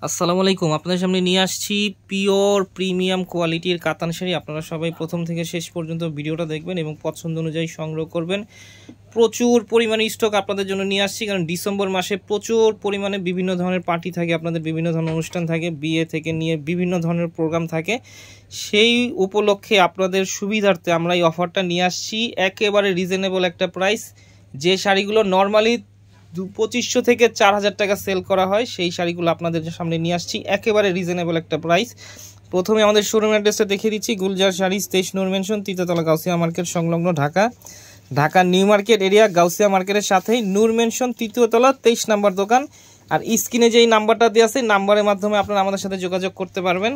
আসসালামু আলাইকুম। আপনাদের সামনে নিয়ে আসছি পিওর প্রিমিয়াম কোয়ালিটির কাতান শাড়ি। আপনারা সবাই প্রথম থেকে শেষ পর্যন্ত ভিডিওটা দেখবেন এবং পছন্দ অনুযায়ী সংগ্রহ করবেন। প্রচুর পরিমাণে স্টক আপনাদের জন্য নিয়ে আসছি, কারণ ডিসেম্বর মাসে প্রচুর পরিমাণে বিভিন্ন ধরনের পার্টি থাকে, আপনাদের বিভিন্ন ধরনের অনুষ্ঠান থাকে, বিয়ে থেকে নিয়ে বিভিন্ন ধরনের প্রোগ্রাম থাকে। সেই উপলক্ষে আপনাদের সুবিধার্থে আমরা এই অফারটা নিয়ে আসছি, একেবারে রিজনেবল একটা প্রাইস। যে শাড়িগুলো নর্মালি 2500 থেকে 4000 টাকা সেল করা হয়, সেই শাড়িগুলো আপনাদের সামনে নিয়ে আসছি একেবারে রিজনেবল একটা প্রাইস। প্রথমে আমাদের শোরুম অ্যাড্রেসটা দেখিয়ে দিচ্ছি। গুলজার শাড়ি, 23 নূর মেনশন, তৃতীয়তলা, গাউসিয়া মার্কেট সংলগ্ন, Dhaka. Dhaka new market area, Gausia মার্কেটের সাথেই নূর মেনশন, তৃতীয়তলা, 23 নম্বর দোকান। আর স্ক্রিনে যেই নাম্বারটা দেওয়া আছে, নাম্বারের মাধ্যমে আপনারা আমাদের সাথে যোগাযোগ করতে পারবেন।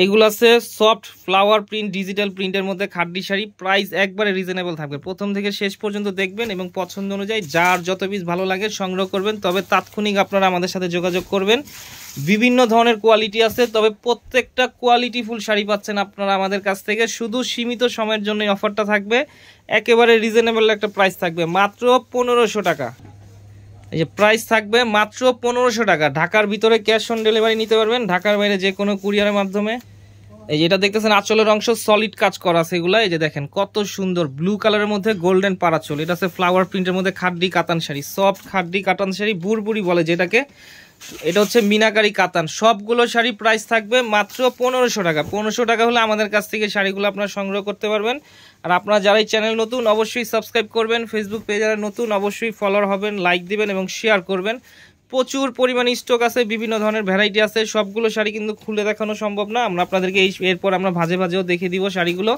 এগুলো আছে সফট ফ্লাওয়ার প্রিন্ট, ডিজিটাল প্রিন্টের মধ্যে খাড্ডি শাড়ি। প্রাইস একবারে রিজনেবল থাকবে, প্রথম থেকে শেষ পর্যন্ত দেখবেন এবং পছন্দ অনুযায়ী যার যত পিস ভালো লাগে সংগ্রহ করবেন। তবে তাৎক্ষণিক আপনারা আমাদের সাথে যোগাযোগ করবেন। বিভিন্ন ধরনের কোয়ালিটি আছে, তবে প্রত্যেকটা কোয়ালিটিফুল শাড়ি পাচ্ছেন আপনারা আমাদের কাছ থেকে। শুধু সীমিত সময়ের জন্য এই অফারটা থাকবে, একেবারে রিজনেবল একটা প্রাইস থাকবে, মাত্র 1500 টাকা। এই যে প্রাইস থাকবে মাত্র 1500 টাকা। ঢাকার ভিতরে ক্যাশ অন ডেলিভারি নিতে পারবেন, ঢাকার বাইরে যে কোনো কুরিয়ারের মাধ্যমে। এই যেটা দেখতেছেন আঁচলের অংশ সলিড কাজ করা আছে এগুলা। এই যে দেখেন কত সুন্দর ব্লু কালারের মধ্যে গোল্ডেন পারাচল। এটা আছে ফ্লাওয়ার প্রিন্টের মধ্যে খাড্ডি কাতান শাড়ি, সফট খাড্ডি কাতান শাড়ি, বুরবুরি বলে যেটাকে। এটা হচ্ছে মিনাকারি কাতান। সবগুলো শাড়ি প্রাইস থাকবে মাত্র 1500 টাকা। 1500 টাকা হলে আমাদের কাছ থেকে শাড়িগুলো আপনারা সংগ্রহ করতে পারবেন। আর আপনারা যারা এই চ্যানেল নতুন অবশ্যই সাবস্ক্রাইব করবেন, ফেসবুক পেজ যারা নতুন অবশ্যই ফলোয়ার হবেন, লাইক দিবেন এবং শেয়ার করবেন। প্রচুর পরিমাণে স্টক আছে, বিভিন্ন ধরনের ভ্যারাইটি আছে। সবগুলো শাড়ি কিন্তু খুলে দেখানো সম্ভব না, আমরা আপনাদেরকে এরপর আমরা ভাজে ভাজেও দেখিয়ে দিব শাড়িগুলো।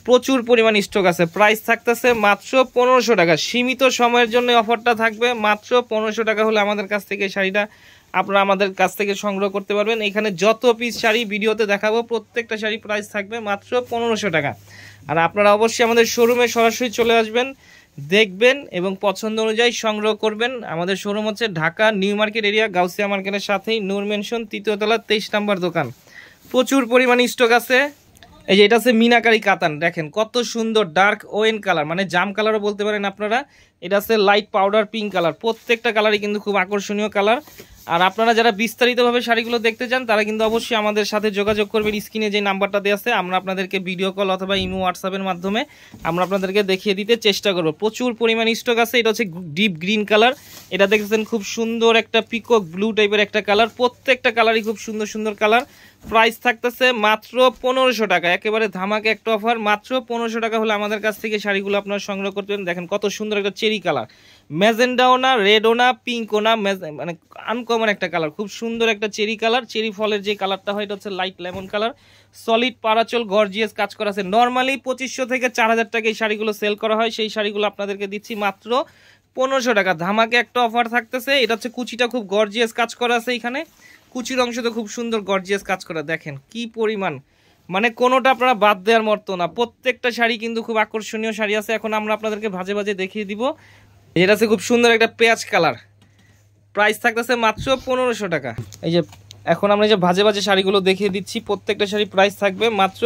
প্রচুর পরিমাণ স্টক আছে। প্রাইস থাকতেছে মাত্র 1500 টাকা। সীমিত সময়ের জন্য অফারটা থাকবে, মাত্র 1500 টাকা হলে আমাদের কাছ থেকে শাড়িটা আপনারা আমাদের কাছ থেকে সংগ্রহ করতে পারবেন। এখানে যত পিস শাড়ি ভিডিওতে দেখাবো প্রত্যেকটা শাড়ি প্রাইস থাকবে মাত্র 1500 টাকা। আর আপনারা অবশ্যই আমাদের শোরুমে সরাসরি চলে আসবেন, দেখবেন এবং পছন্দ অনুযায়ী সংগ্রহ করবেন। আমাদের শোরুম হচ্ছে Dhaka new market area, Gausia মার্কেটের সাথেই নূর মেনশন, তৃতীয়তলা, 23 নম্বর দোকান। প্রচুর পরিমাণে স্টক আছে। এই যে এটা আছে মিনাকারি কাতান, দেখেন কত সুন্দর ডার্ক ওয়েন কালার, মানে জাম কালারও বলতে পারেন আপনারা। এটা আছে লাইট পাউডার পিঙ্ক কালার। প্রত্যেকটা কালারই কিন্তু খুব আকর্ষণীয় কালার। আর আপনারা যারা বিস্তারিতভাবে শাড়িগুলো দেখতে চান তারা কিন্তু অবশ্যই আমাদের সাথে যোগাযোগ করবেন। স্ক্রিনে যে নাম্বারটা দেওয়া আছে, আমরা আপনাদেরকে ভিডিও কল অথবা ইমো হোয়াটসঅ্যাপের মাধ্যমে আমরা আপনাদেরকে দেখিয়ে দিতে চেষ্টা করব। প্রচুর পরিমাণ স্টক আছে। এটা হচ্ছে ডিপ গ্রিন কালার। এটা দেখেছেন খুব সুন্দর একটা পিকক ব্লু টাইপের একটা কালার। প্রত্যেকটা কালারই খুব সুন্দর সুন্দর কালার। প্রাইস থাকতেছে মাত্র 1500 টাকা। একেবারে ধামাকে একটা অফার, মাত্র 1500 টাকা হলে আমাদের কাছ থেকে শাড়িগুলো আপনারা সংগ্রহ করতে পারেন। দেখেন কত সুন্দর একটা চেরি কালার, ম্যাজেন্ডাও না, রেডও না, পিঙ্কও না, মানে আনকমন একটা কালার। খুব সুন্দর একটা চেরি কালার। চেরি ফলের যে কালারটা হয় এটা হচ্ছে লাইট লেমন কালার। সলিড পারাচল, গর্জিয়াস কাজ করা আছে। নর্মালি 2500 থেকে 4000 টাকা এই শাড়িগুলো সেল করা হয়, সেই শাড়িগুলো আপনাদেরকে দিচ্ছি মাত্র 1500 টাকা। ধামাকে একটা অফার থাকতেছে। এটা হচ্ছে কুচিটা খুব গর্জিয়াস কাজ করা আছে, এখানে কুচির অংশ তো খুব সুন্দর গর্জিয়াস কাজ করা। দেখেন কি পরিমাণ, মানে কোনোটা আপনারা বাদ দেওয়ার মতো না। প্রত্যেকটা শাড়ি কিন্তু খুব আকর্ষণীয় শাড়ি আছে। এখন আমরা আপনাদেরকে ভাজে ভাজে দেখিয়ে দিব। এটা আছে খুব সুন্দর একটা পেঁয়াজ কালার। প্রাইস থাকতেছে মাত্র 1500 টাকা। এই যে এখন আমরা যে ভাজে ভাজে শাড়িগুলো দেখিয়ে দিচ্ছি, প্রত্যেকটা শাড়ি প্রাইস থাকবে মাত্র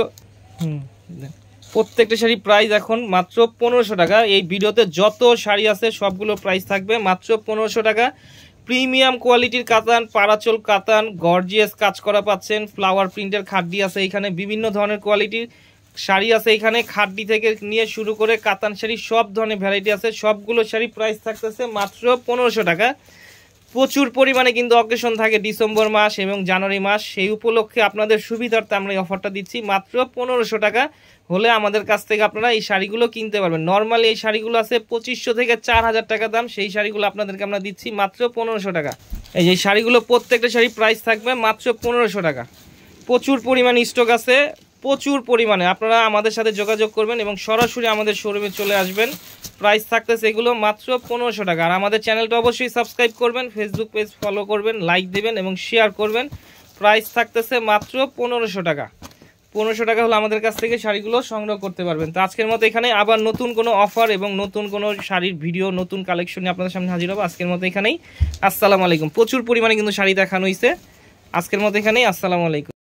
প্রত্যেকটা শাড়ি প্রাইস এখন মাত্র 1500 টাকা। এই ভিডিওতে যত শাড়ি আছে সবগুলো প্রাইস থাকবে মাত্র 1500 টাকা। প্রিমিয়াম কোয়ালিটির কাতান, পারাচল কাতান, গর্জিয়াস কাজ করা পাচ্ছেন। ফ্লাওয়ার প্রিন্টের খাড্ডি আছে এখানে, বিভিন্ন ধরনের কোয়ালিটির শাড়ি আছে এখানে। খাড্ডি থেকে নিয়ে শুরু করে কাতান শাড়ি সব ধরনের ভ্যারাইটি আছে। সবগুলো শাড়ি প্রাইস থাকতেছে মাত্র 1500 টাকা। প্রচুর পরিমাণে কিন্তু অকেশন থাকে ডিসেম্বর মাস এবং জানুয়ারি মাস, সেই উপলক্ষে আপনাদের সুবিধার্থে আমরা এই অফারটা দিচ্ছি। মাত্র 1500 টাকা হলে আমাদের কাছ থেকে আপনারা এই শাড়িগুলো কিনতে পারবেন। নর্মালি এই শাড়িগুলো আছে 2500 থেকে 4000 টাকা দাম, সেই শাড়িগুলো আপনাদেরকে আমরা দিচ্ছি মাত্র 1500 টাকা। এই যে শাড়িগুলো প্রত্যেকটা শাড়ি প্রাইস থাকবে মাত্র 1500 টাকা। প্রচুর পরিমাণে স্টক আছে, প্রচুর পরিমাণে। আপনারা আমাদের সাথে যোগাযোগ করবেন এবং সরাসরি আমাদের শোরুমে চলে আসবেন। প্রাইস থাকতেছে এগুলো মাত্র 1500 টাকা। আর আমাদের চ্যানেলটা অবশ্যই সাবস্ক্রাইব করবেন, ফেসবুক পেজ ফলো করবেন, লাইক দেবেন এবং শেয়ার করবেন। প্রাইস থাকতেছে মাত্র 1500 টাকা। 1500 টাকা হলে আমাদের কাছ থেকে শাড়িগুলো সংগ্রহ করতে পারবেন। তো আজকের মতো এখানে আবার নতুন কোনো অফার এবং নতুন কোনো শাড়ির ভিডিও, নতুন কালেকশন নিয়ে আপনাদের সামনে হাজির হবো। আজকের মতো এখানেই, আসসালামু আলাইকুম। প্রচুর পরিমাণে কিন্তু শাড়ি দেখানো হয়েছে। আজকের মতো এখানেই, আসসালামু আলাইকুম।